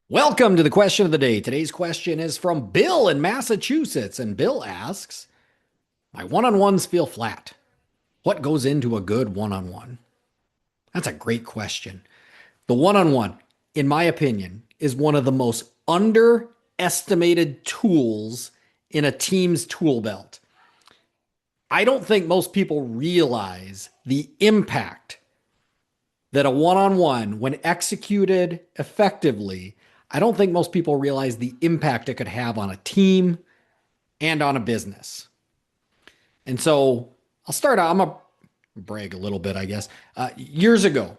Welcome to the question of the day. Today's question is from Bill in Massachusetts. And Bill asks, my one on ones feel flat. What goes into a good one on one? That's a great question. The one on one, in my opinion, is one of the most underestimated tools in a team's tool belt. I don't think most people realize the impact that a one on one, when executed effectively, I don't think most people realize the impact it could have on a team and on a business. And so I'll start out, I'm going to brag a little bit, I guess. Years ago,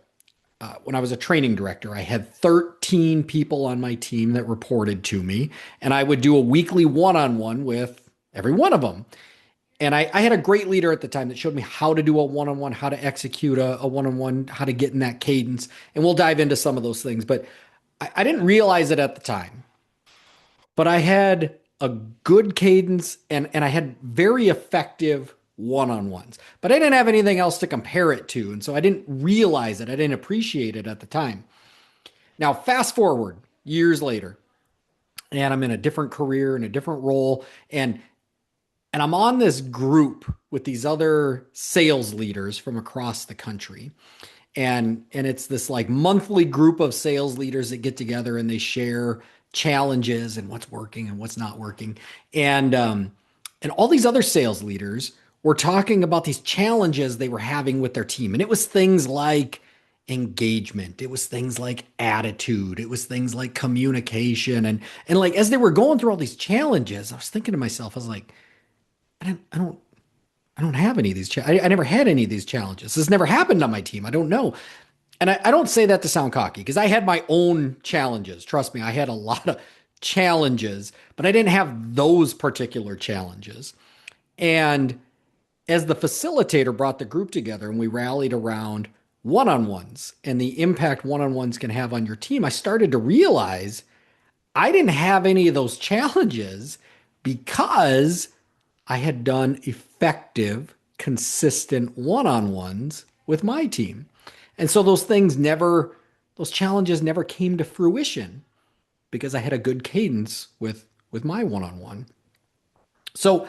when I was a training director, I had 13 people on my team that reported to me, and I would do a weekly one on one with every one of them. And I had a great leader at the time that showed me how to do a one on one, how to execute a one on one, how to get in that cadence. And we'll dive into some of those things. But I didn't realize it at the time. But I had a good cadence and I had very effective one on ones. But I didn't have anything else to compare it to. And so I didn't realize it. I didn't appreciate it at the time. Now, fast forward years later, and I'm in a different career, in a different role. And I'm on this group with these other sales leaders from across the country. And it's this like monthly group of sales leaders that get together and they share challenges and what's working and what's not working. And all these other sales leaders were talking about these challenges they were having with their team. And it was things like engagement. It was things like attitude. It was things like communication. And like as they were going through all these challenges, I was thinking to myself, I was like, I don't have any of these. I never had any of these challenges. This never happened on my team. I don't know. And I don't say that to sound cocky because I had my own challenges. Trust me, I had a lot of challenges, but I didn't have those particular challenges. And as the facilitator brought the group together and we rallied around one on ones and the impact one on ones can have on your team, I started to realize I didn't have any of those challenges because I had done effective, consistent one on ones with my team. And so those challenges never came to fruition because I had a good cadence with my one on one. So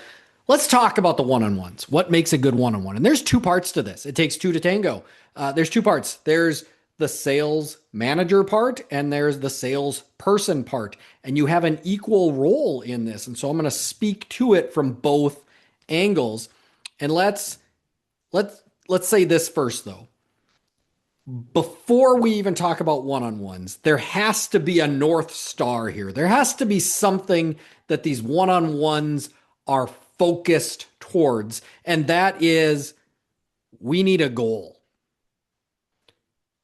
let's talk about the one on ones. What makes a good one on one? And there's two parts to this. It takes two to tango. There's two parts. There's the sales manager part and there's the sales person part. And you have an equal role in this. And so I'm going to speak to it from both angles. And let's say this first though. Before we even talk about one-on-ones, there has to be a North Star here. There has to be something that these one-on-ones are focused towards. And that is we need a goal.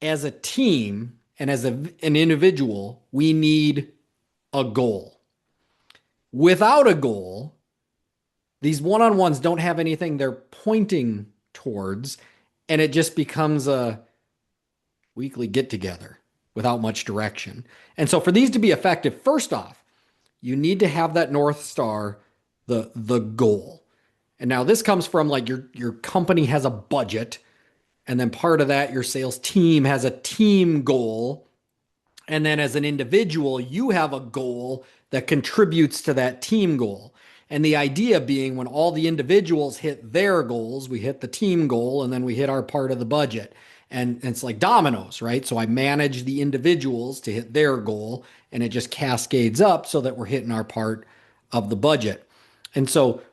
As a team and as an individual, we need a goal. Without a goal, these one-on-ones don't have anything they're pointing towards, and it just becomes a weekly get-together without much direction. And so for these to be effective, first off, you need to have that North Star, the goal. And now this comes from like your company has a budget, and then part of that, your sales team has a team goal. And then as an individual, you have a goal that contributes to that team goal. And the idea being when all the individuals hit their goals, we hit the team goal, and then we hit our part of the budget. And it's like dominoes, right? So I manage the individuals to hit their goal, and it just cascades up so that we're hitting our part of the budget. And so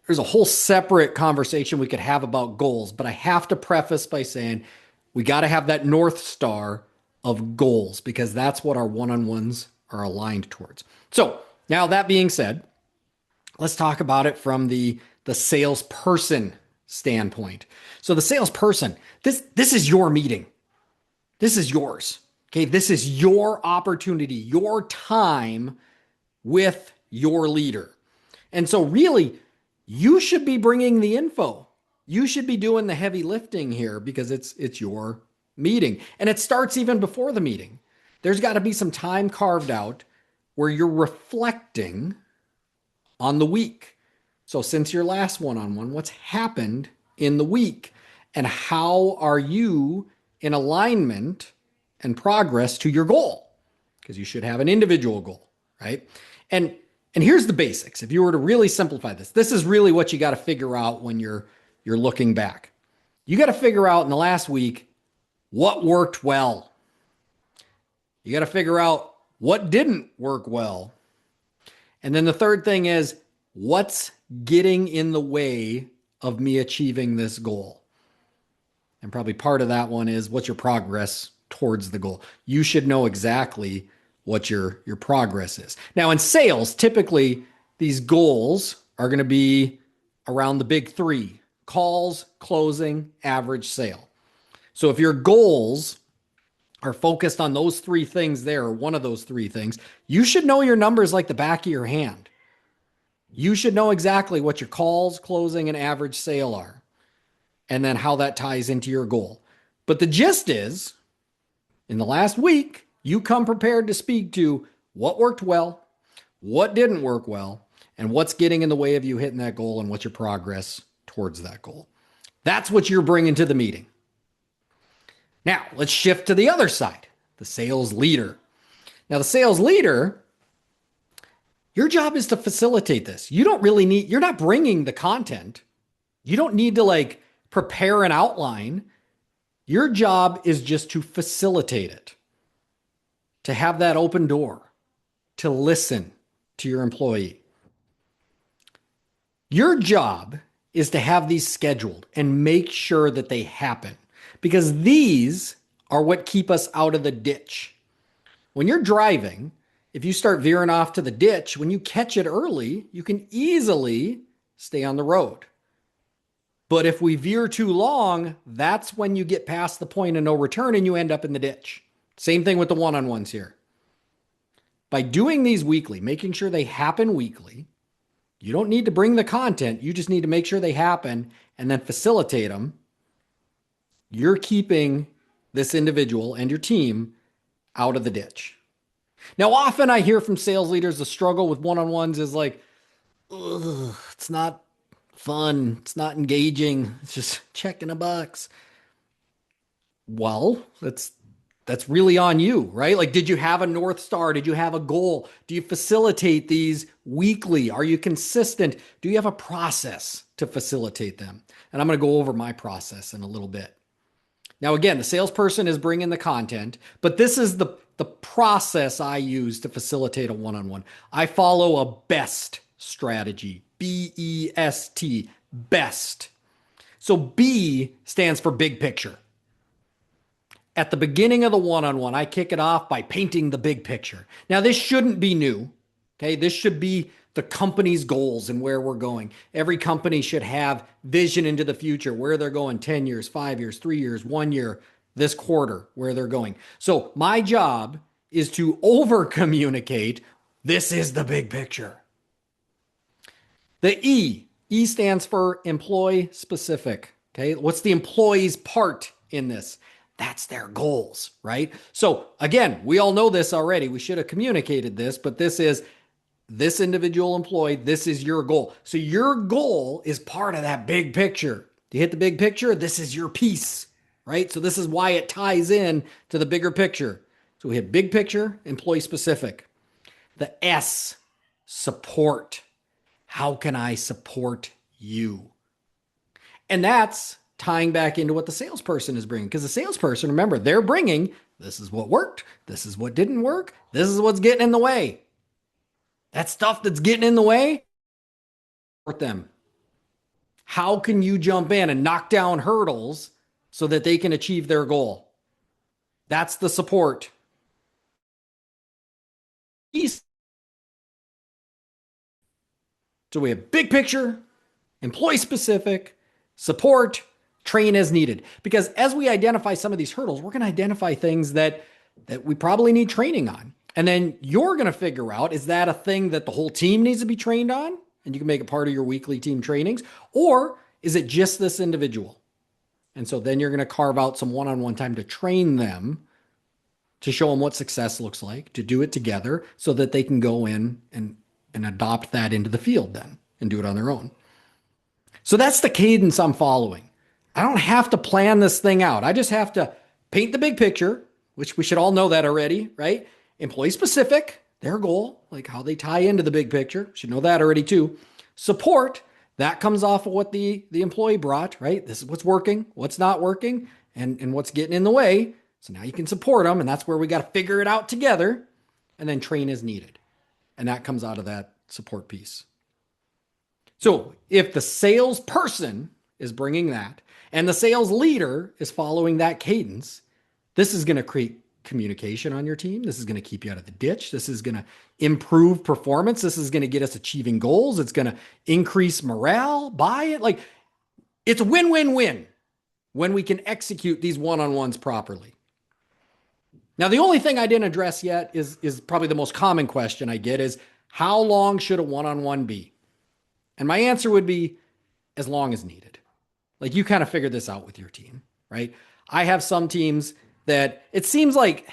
there's a whole separate conversation we could have about goals, but I have to preface by saying we got to have that North Star of goals because that's what our one-on-ones are aligned towards. So now that being said, let's talk about it from the salesperson standpoint. So the salesperson, this is your meeting. This is yours. Okay. This is your opportunity, your time with your leader. And so really, you should be bringing the info. You should be doing the heavy lifting here because it's your meeting. And it starts even before the meeting. There's got to be some time carved out where you're reflecting on the week. So since your last one-on-one, what's happened in the week? And how are you in alignment and progress to your goal? because you should have an individual goal, right? And and here's the basics. If you were to really simplify this, this is really what you got to figure out when you're looking back. You got to figure out in the last week what worked well. You got to figure out what didn't work well. And then the third thing is what's getting in the way of me achieving this goal. And probably part of that one is what's your progress towards the goal. You should know exactly what your progress is. Now in sales, typically these goals are going to be around the big three: calls, closing, average sale. So if your goals are focused on those three things there, or one of those three things, you should know your numbers like the back of your hand. You should know exactly what your calls, closing, and average sale are, and then how that ties into your goal. But the gist is, in the last week, you come prepared to speak to what worked well, what didn't work well, and what's getting in the way of you hitting that goal, and what's your progress towards that goal. That's what you're bringing to the meeting. Now, let's shift to the other side, the sales leader. Now, the sales leader, your job is to facilitate this. You're not bringing the content. You don't need to prepare an outline. Your job is just to facilitate it, to have that open door, to listen to your employee. Your job is to have these scheduled and make sure that they happen, because these are what keep us out of the ditch. When you're driving, if you start veering off to the ditch, when you catch it early, you can easily stay on the road. But if we veer too long, that's when you get past the point of no return and you end up in the ditch. Same thing with the one-on-ones here. By doing these weekly, making sure they happen weekly, you don't need to bring the content. You just need to make sure they happen and then facilitate them. You're keeping this individual and your team out of the ditch. Now, often I hear from sales leaders, the struggle with one-on-ones is it's not fun. It's not engaging. It's just checking a box. Well, that's really on you, right? Did you have a North Star? Did you have a goal? Do you facilitate these weekly? Are you consistent? Do you have a process to facilitate them? And I'm going to go over my process in a little bit. Now, again, the salesperson is bringing the content, but this is the process I use to facilitate a one-on-one. I follow a BEST strategy, BEST, BEST. So B stands for big picture. At the beginning of the one-on-one, I kick it off by painting the big picture. Now, this shouldn't be new, okay? This should be the company's goals and where we're going. Every company should have vision into the future, where they're going 10 years, 5 years, 3 years, 1 year, this quarter, where they're going. So my job is to over-communicate, this is the big picture. The E stands for employee specific, okay? What's the employee's part in this? That's their goals, right? So again, we all know this already. We should have communicated this, but this is this individual employee. This is your goal. So your goal is part of that big picture. You hit the big picture, this is your piece, right? So this is why it ties in to the bigger picture. So we hit big picture, employee specific. The S, support. How can I support you? And that's tying back into what the salesperson is bringing. Because the salesperson, remember, they're bringing, this is what worked, this is what didn't work, this is what's getting in the way. That stuff that's getting in the way, support them. How can you jump in and knock down hurdles so that they can achieve their goal? That's the support. So we have big picture, employee specific, support, train as needed. Because as we identify some of these hurdles, we're going to identify things that we probably need training on. And then you're going to figure out, is that a thing that the whole team needs to be trained on? And you can make it part of your weekly team trainings. Or is it just this individual? And so then you're going to carve out some one-on-one time to train them, to show them what success looks like, to do it together so that they can go in and adopt that into the field then and do it on their own. So that's the cadence I'm following. I don't have to plan this thing out. I just have to paint the big picture, which we should all know that already, right? Employee specific, their goal, like how they tie into the big picture. Should know that already too. Support, that comes off of what the employee brought, right? This is what's working, what's not working, and what's getting in the way. So now you can support them, and that's where we got to figure it out together. And then train as needed. And that comes out of that support piece. So if the salesperson is bringing that and the sales leader is following that cadence, this is going to create communication on your team. This is going to keep you out of the ditch. This is going to improve performance. This is going to get us achieving goals. It's going to increase morale, buy it. Like, it's a win-win-win when we can execute these one-on-ones properly. Now, the only thing I didn't address yet is probably the most common question I get is, how long should a one-on-one be? And my answer would be as long as needed. Like, you kind of figure this out with your team, right? I have some teams that it seems like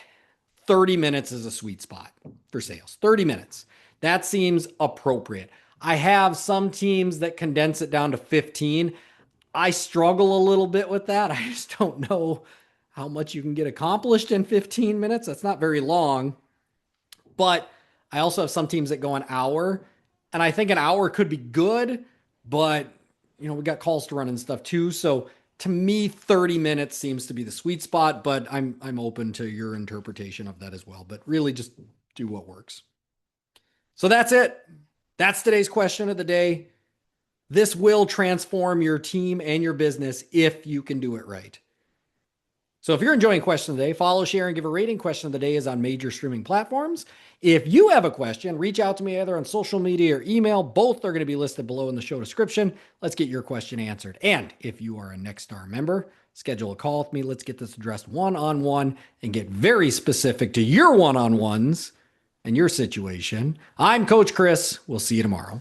30 minutes is a sweet spot for sales. 30 minutes. That seems appropriate. I have some teams that condense it down to 15. I struggle a little bit with that. I just don't know how much you can get accomplished in 15 minutes. That's not very long. But I also have some teams that go an hour, and I think an hour could be good, but we got calls to run and stuff too. So to me, 30 minutes seems to be the sweet spot, but I'm open to your interpretation of that as well. But really just do what works. So that's it. That's today's question of the day. This will transform your team and your business if you can do it right. So if you're enjoying Question of the Day, follow, share, and give a rating. Question of the Day is on major streaming platforms. If you have a question, reach out to me either on social media or email. Both are going to be listed below in the show description. Let's get your question answered. And if you are a Nextstar member, schedule a call with me. Let's get this addressed one-on-one and get very specific to your one-on-ones and your situation. I'm Coach Chris. We'll see you tomorrow.